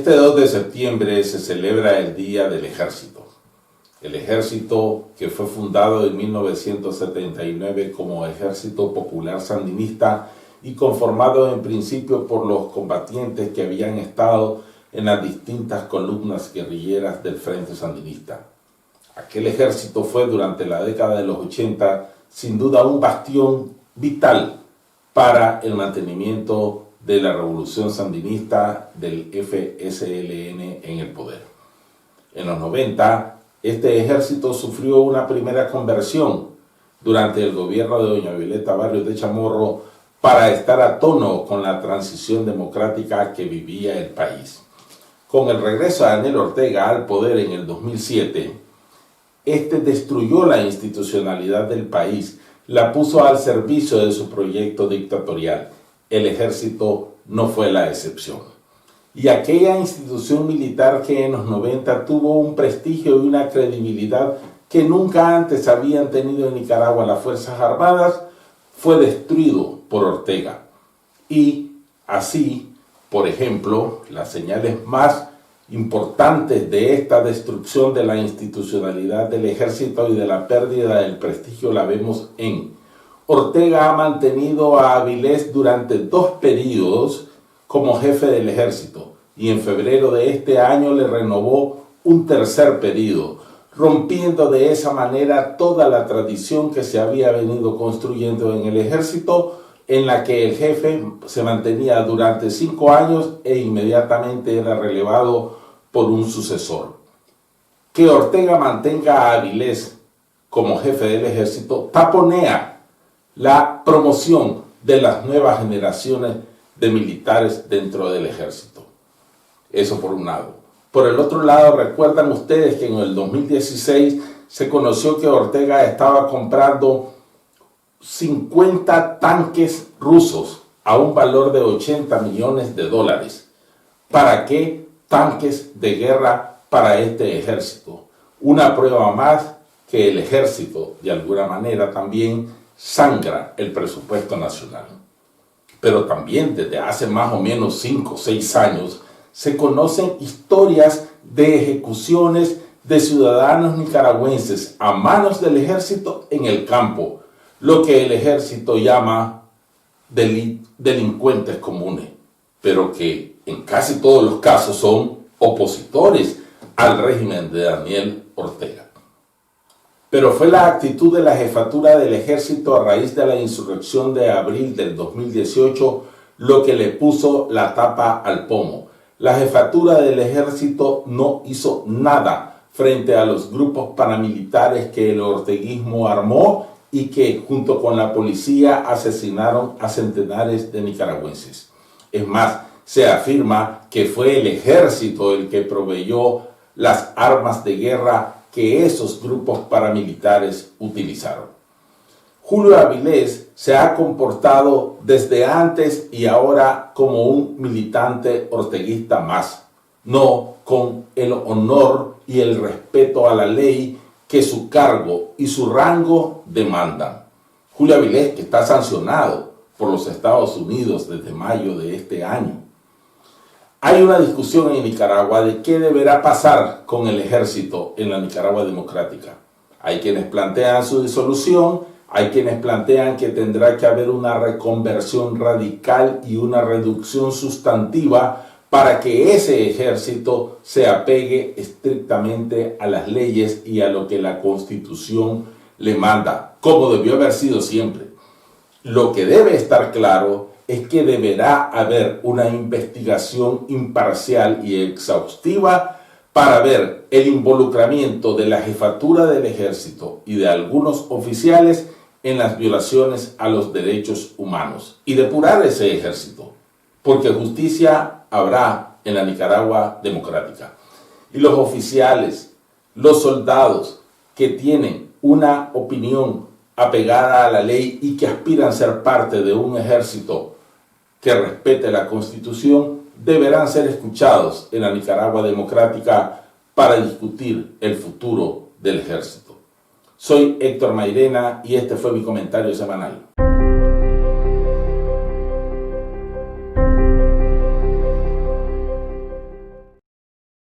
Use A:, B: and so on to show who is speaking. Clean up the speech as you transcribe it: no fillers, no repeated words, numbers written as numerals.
A: Este 2 de septiembre se celebra el Día del Ejército. El Ejército, que fue fundado en 1979 como Ejército Popular Sandinista y conformado en principio por los combatientes que habían estado en las distintas columnas guerrilleras del Frente Sandinista. Aquel ejército fue durante la década de los 80 sin duda un bastión vital para el mantenimiento de la revolución sandinista del FSLN en el poder. En los 90, este ejército sufrió una primera conversión durante el gobierno de doña Violeta Barrios de Chamorro para estar a tono con la transición democrática que vivía el país. Con el regreso de Daniel Ortega al poder en el 2007, este destruyó la institucionalidad del país, la puso al servicio de su proyecto dictatorial. El ejército no fue la excepción. Y aquella institución militar que en los 90 tuvo un prestigio y una credibilidad que nunca antes habían tenido en Nicaragua las Fuerzas Armadas, fue destruido por Ortega. Y así, por ejemplo, las señales más importantes de esta destrucción de la institucionalidad del ejército y de la pérdida del prestigio la vemos en Ortega ha mantenido a Avilés durante 2 periodos como jefe del ejército y en febrero de este año le renovó un 3er periodo, rompiendo de esa manera toda la tradición que se había venido construyendo en el ejército, en la que el jefe se mantenía durante 5 años e inmediatamente era relevado por un sucesor. Que Ortega mantenga a Avilés como jefe del ejército taponea la promoción de las nuevas generaciones de militares dentro del ejército. Eso por un lado. Por el otro lado, recuerdan ustedes que en el 2016 se conoció que Ortega estaba comprando 50 tanques rusos a un valor de $80 millones. ¿Para qué tanques de guerra para este ejército? Una prueba más que el ejército, de alguna manera, también sangra el presupuesto nacional. Pero también desde hace más o menos 5 o 6 años se conocen historias de ejecuciones de ciudadanos nicaragüenses a manos del ejército en el campo, lo que el ejército llama delincuentes comunes, pero que en casi todos los casos son opositores al régimen de Daniel Ortega. Pero fue la actitud de la jefatura del ejército a raíz de la insurrección de abril del 2018 lo que le puso la tapa al pomo. La jefatura del ejército no hizo nada frente a los grupos paramilitares que el orteguismo armó y que junto con la policía asesinaron a centenares de nicaragüenses. Es más, se afirma que fue el ejército el que proveyó las armas de guerra que esos grupos paramilitares utilizaron. Julio Avilés se ha comportado desde antes y ahora como un militante orteguista más, no con el honor y el respeto a la ley que su cargo y su rango demandan. Julio Avilés, que está sancionado por los Estados Unidos desde mayo de este año. Hay una discusión en Nicaragua de qué deberá pasar con el ejército en la Nicaragua democrática. Hay quienes plantean su disolución, hay quienes plantean que tendrá que haber una reconversión radical y una reducción sustantiva para que ese ejército se apegue estrictamente a las leyes y a lo que la Constitución le manda, como debió haber sido siempre. Lo que debe estar claro es que deberá haber una investigación imparcial y exhaustiva para ver el involucramiento de la jefatura del ejército y de algunos oficiales en las violaciones a los derechos humanos y depurar ese ejército, porque justicia habrá en la Nicaragua democrática. Y los oficiales, los soldados que tienen una opinión apegada a la ley y que aspiran a ser parte de un ejército que respete la Constitución, deberán ser escuchados en la Nicaragua democrática para discutir el futuro del ejército. Soy Héctor Mairena y este fue mi comentario semanal.